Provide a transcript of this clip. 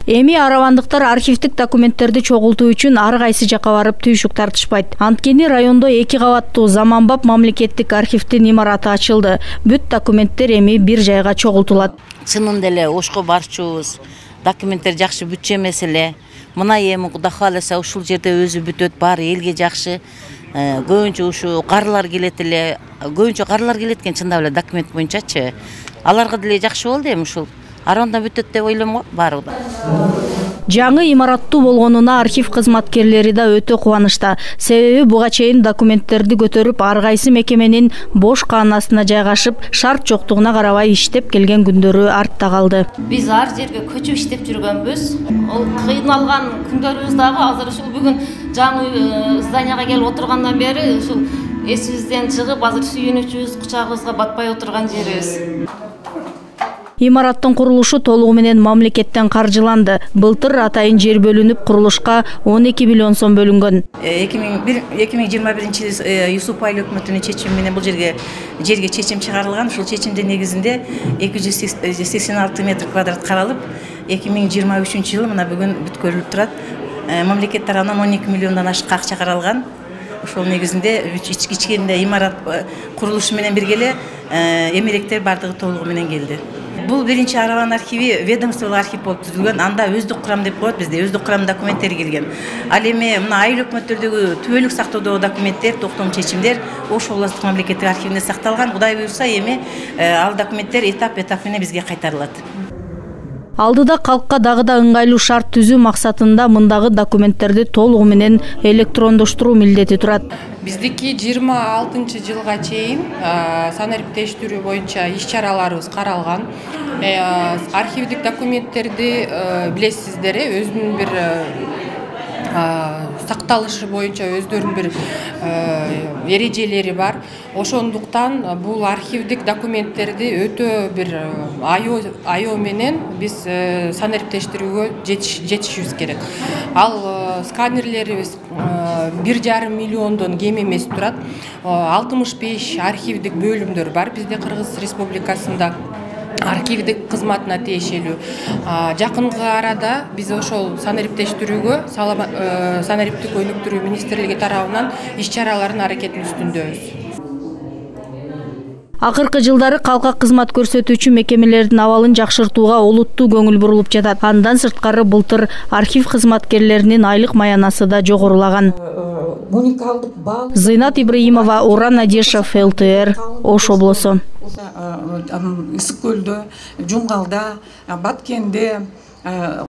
Эми аравандыктар архивдик документтерди чогултуу үчүн ар кайсы жакка барып түйшүк тартышпайт. Анткени райондо 2 кабаттуу заманбап мамлекеттик архивдин имараты ачылды. Бүт документтер эми бир жайга чогултулат. Чынында эле ошко барчубуз. Документтер жакшы бүтчү эмес эле. Мына эми Кудай кааласа ушул жерде өзү бүтөт, баары элге жакшы. Көбүнчө ушу карылар келет эле. Көбүнчө карылар келет экен чындап эле документ боюнчачы. Аларга деле жакшы болду эми ушул. Аронда бүтөт деп ойлойм баары да. Жаңы имараттуу болгонуна архив кызматкерлери да өтө кубанычта. Себеби буга чейин документтерди көтөрүп ар кайсы мекеменин бош каанасына жайгашып, шарт жоктугуна карабай иштеп келген күндөрү артта калды. Биз ар жерге көчүп иштеп жүргөнбүз. Ол кыйналган күндөрүбүз дагы азыр ушул бүгүн жаңы зданияга келип отургандан бери ушул эсибизден чыгып, азыр сүйүнүчүбүз, кучагыбызга батпай отурган жерибиз. Имараттын курулушу толугу менен мамлекеттен каржыланды. Былтыр атайын жер бөлүнүп, курулушка 12 миллион сом бөлүнгөн. 2021 Юсуп айыл өкмөтүнүн чечими менен бул жерге чечим чыгарылган. Ушул чечимдин негизинде 286 метр квадрат каралып, 2023 жылы мына бүгүн бүткөрүлүп турат. Мамлекет тарабынан 12 миллиондон ашык акча каралган. Ошол негизинде ичкичкенде имарат курулушу менен бирге эле эмеректер бардыгы толугу менен келди. Бул биринчи Араван архиви ведомстволук архив болуп түзүлгөн. Анда өздүк курам деп коет бизде, өздүк курам документтери келген. Ал эми мына айыл өкмөттөрдөгү түбөлүк сактоодогу документтер, токтом чечимдер Ош областык мамлекеттик архивинде сакталган. Кудай буйрса эми ал документтер этап менен бизге кайтарылат. Алдыда калкка дагы да ыңгайлуу шарт түзүү максатында мындагы документтерди толугу менен электрондоштуруу милдети турат. Биздики 26 жылга чейин санариптештирүү боюнча иш-чараларыбыз каралган. Архивдик документтерди билесиздер, өзүнүн бир сакталышы боюнча өздөрүнүн бир эрежелери бар. Ошондуктан бул архивдик документтерди өтө бир айоо менен биз санариптештирүүгө жетишибиз керек. Ал сканерлерибиз 1,5 миллиондон кем эмес турат. 65 архивдик бөлүмдөр бар бизде Кыргыз Республикасында. Архивдик кызматына тиешелүү. Жакынкы арада биз ошол санариптештирүүгө санариптик өнүктүрүү министрлиги тарабынан иш-чараларын аракеттин үстүндөбүз. Акыркы жылдары калкка кызмат көрсөтүүчү мекемелердин абалын жакшыртууга олуттуу көңүл бурулуп жатат. Андан сырткары былтыр архив кызматкерлеринин айлык маянасы да жогорулаган. Зыйнат Ибраимова, Уран Надешев, ЛТР, Ош облусу. Ысык көлдө, Жумгалда, Баткенде